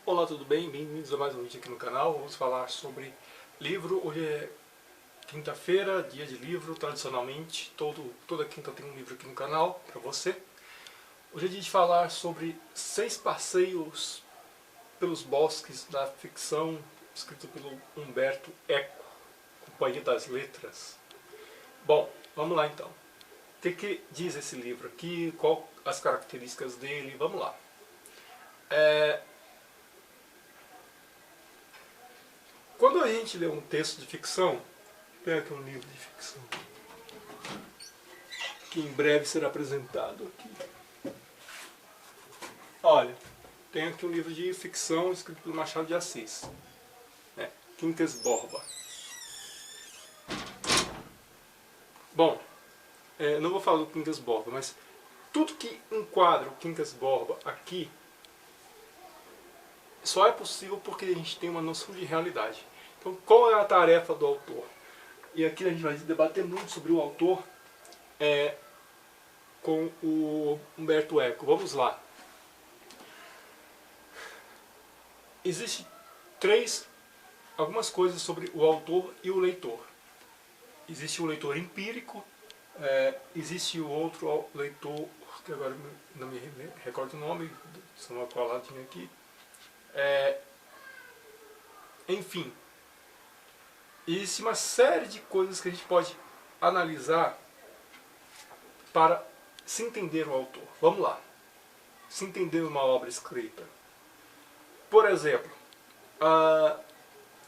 Olá, tudo bem? Bem-vindos a mais um vídeo aqui no canal. Vamos falar sobre livro. Hoje é quinta-feira, dia de livro, tradicionalmente. Toda quinta tem um livro aqui no canal para você. Hoje é dia de falar sobre 6 passeios pelos bosques da ficção, escrito pelo Umberto Eco, Companhia das Letras. Bom, vamos lá então. O que diz esse livro aqui? Quais as características dele? Vamos lá. Quando a gente lê um texto de ficção, pega aqui um livro de ficção, que em breve será apresentado aqui. Olha, tem aqui um livro de ficção escrito por Machado de Assis, né? Quincas Borba. Bom, não vou falar do Quincas Borba, mas tudo que enquadra o Quincas Borba aqui só é possível porque a gente tem uma noção de realidade. Então, qual é a tarefa do autor? E aqui a gente vai debater muito sobre o autor com o Umberto Eco. Vamos lá. Existem algumas coisas sobre o autor e o leitor. Existe o leitor empírico, existe o outro leitor, que agora não me recordo o nome, só uma coladinha aqui. Enfim, existe uma série de coisas que a gente pode analisar para se entender o autor. Vamos lá. Se entender uma obra escrita. Por exemplo,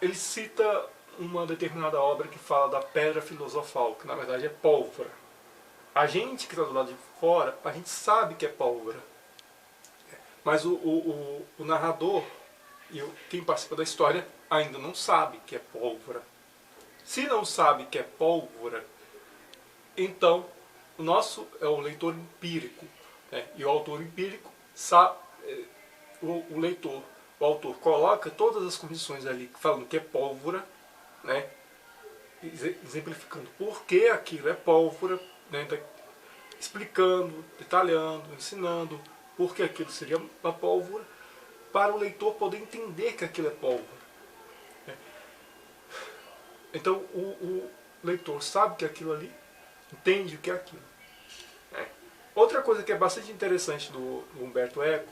ele cita uma determinada obra que fala da pedra filosofal, que na verdade é pólvora. A gente que está do lado de fora, a gente sabe que é pólvora. Mas o narrador e quem participa da história ainda não sabe que é pólvora. Se não sabe que é pólvora, então o nosso é o leitor empírico, né? E o autor empírico sabe, o autor coloca todas as condições ali falando que é pólvora, né? Exemplificando por que aquilo é pólvora, né? Explicando, detalhando, ensinando por que aquilo seria uma pólvora, para o leitor poder entender que aquilo é pólvora. Então o leitor sabe que aquilo ali, entende o que é aquilo. Outra coisa que é bastante interessante do Umberto Eco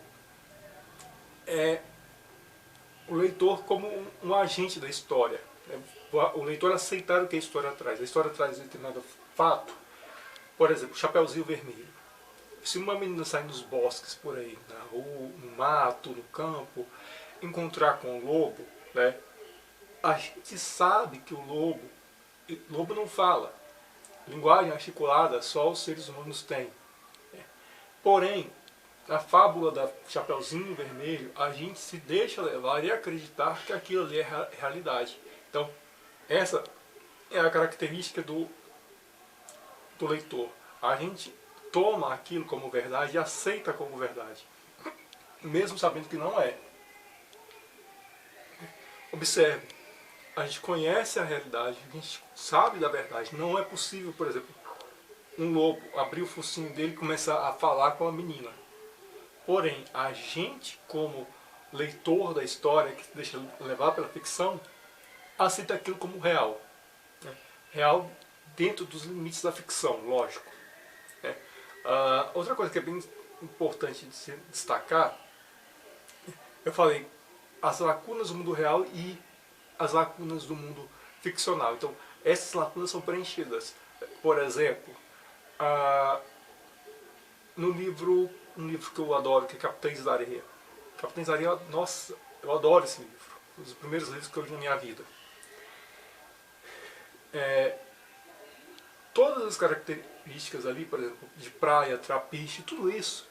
é o leitor como um agente da história. O leitor aceitar o que a história traz. A história traz determinado fato. Por exemplo, Chapeuzinho Vermelho. Se uma menina sair nos bosques por aí, na rua, no mato, no campo, encontrar com um lobo, né? A gente sabe que o lobo não fala. Linguagem articulada só os seres humanos têm. Porém, na fábula da Chapeuzinho Vermelho, a gente se deixa levar e acreditar que aquilo ali é realidade. Então, essa é a característica do leitor. A gente toma aquilo como verdade e aceita como verdade, mesmo sabendo que não é. Observe, a gente conhece a realidade, a gente sabe da verdade. Não é possível, por exemplo, um lobo abrir o focinho dele e começar a falar com a menina. Porém, a gente, como leitor da história, que se deixa levar pela ficção, aceita aquilo como real. Real dentro dos limites da ficção, lógico. Outra coisa que é bem importante de se destacar, eu falei as lacunas do mundo real e as lacunas do mundo ficcional. Então, essas lacunas são preenchidas. Por exemplo, no livro, um livro que eu adoro, que é Capitães da Areia. Capitães da Areia, nossa, eu adoro esse livro. Um dos primeiros livros que eu li na minha vida. Todas as características ali, por exemplo, de praia, trapiche, tudo isso,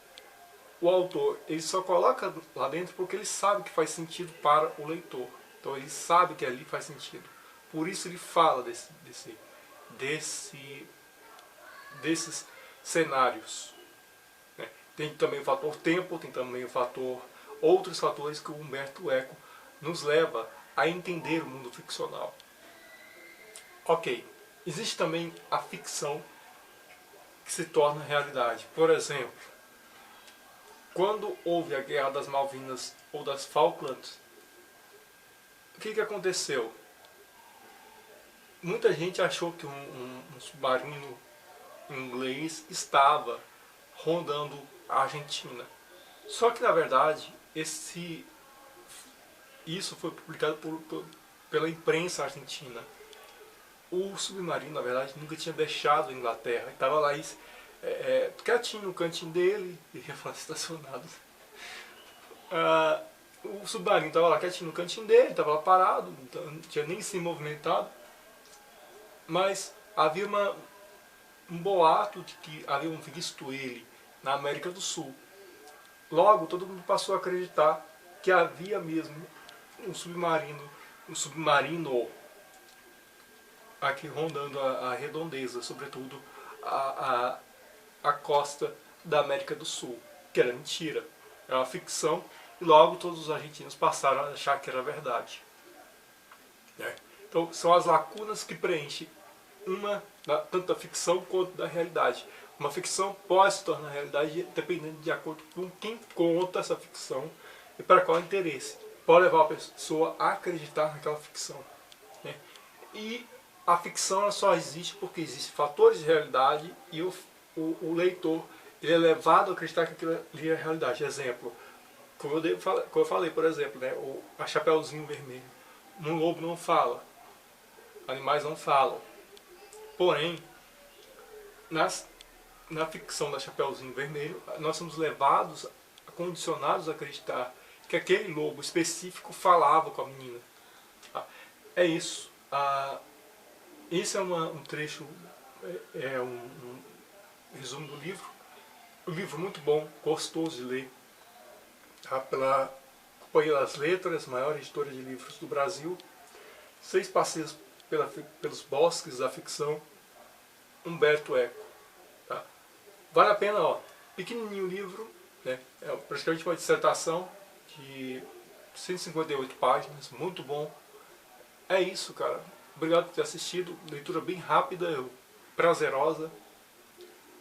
o autor ele só coloca lá dentro porque ele sabe que faz sentido para o leitor. Então ele sabe que ali faz sentido. Por isso ele fala desses cenários. Tem também o fator tempo, tem também o fator, outros fatores que o Umberto Eco nos leva a entender o mundo ficcional. Ok, existe também a ficção que se torna realidade. Por exemplo, quando houve a Guerra das Malvinas ou das Falklands, o que aconteceu? Muita gente achou que um submarino inglês estava rondando a Argentina. Só que, na verdade, isso foi publicado pela imprensa argentina. O submarino, na verdade, nunca tinha deixado a Inglaterra. Estava lá quietinho no cantinho dele, e ia falar estacionado. O submarino estava lá quietinho no cantinho dele, estava lá parado, não tinha nem se movimentado. Mas havia um boato de que haviam visto ele na América do Sul. Logo, todo mundo passou a acreditar que havia mesmo um submarino aqui rondando a redondeza, sobretudo a costa da América do Sul, que era mentira, era uma ficção, e logo todos os argentinos passaram a achar que era verdade. Então são as lacunas que preenchem tanto da ficção quanto da realidade. Uma ficção pode se tornar realidade dependendo de acordo com quem conta essa ficção e para qual interesse. Pode levar a pessoa a acreditar naquela ficção. E a ficção ela só existe porque existem fatores de realidade e o leitor ele é levado a acreditar que aquilo ali é realidade. Exemplo, como eu falei, por exemplo, a Chapeuzinho Vermelho. Um lobo não fala, animais não falam. Porém, na ficção da Chapeuzinho Vermelho, nós somos levados, condicionados a acreditar que aquele lobo específico falava com a menina. É isso. Esse é um trecho, um resumo do livro. Um livro muito bom, gostoso de ler, pela Companhia das Letras, maior editora de livros do Brasil. 6 passeios pelos bosques da ficção, Humberto Eco. Vale a pena, pequenininho o livro, é praticamente uma dissertação de 158 páginas, muito bom. É isso, cara. Obrigado por ter assistido, leitura bem rápida, prazerosa.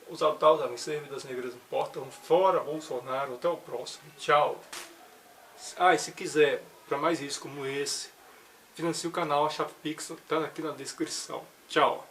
Os altares a vencer, vidas negras importam. Fora Bolsonaro, até o próximo. Tchau. E se quiser, para mais vídeos como esse, financie o canal, a chave Pix está aqui na descrição. Tchau.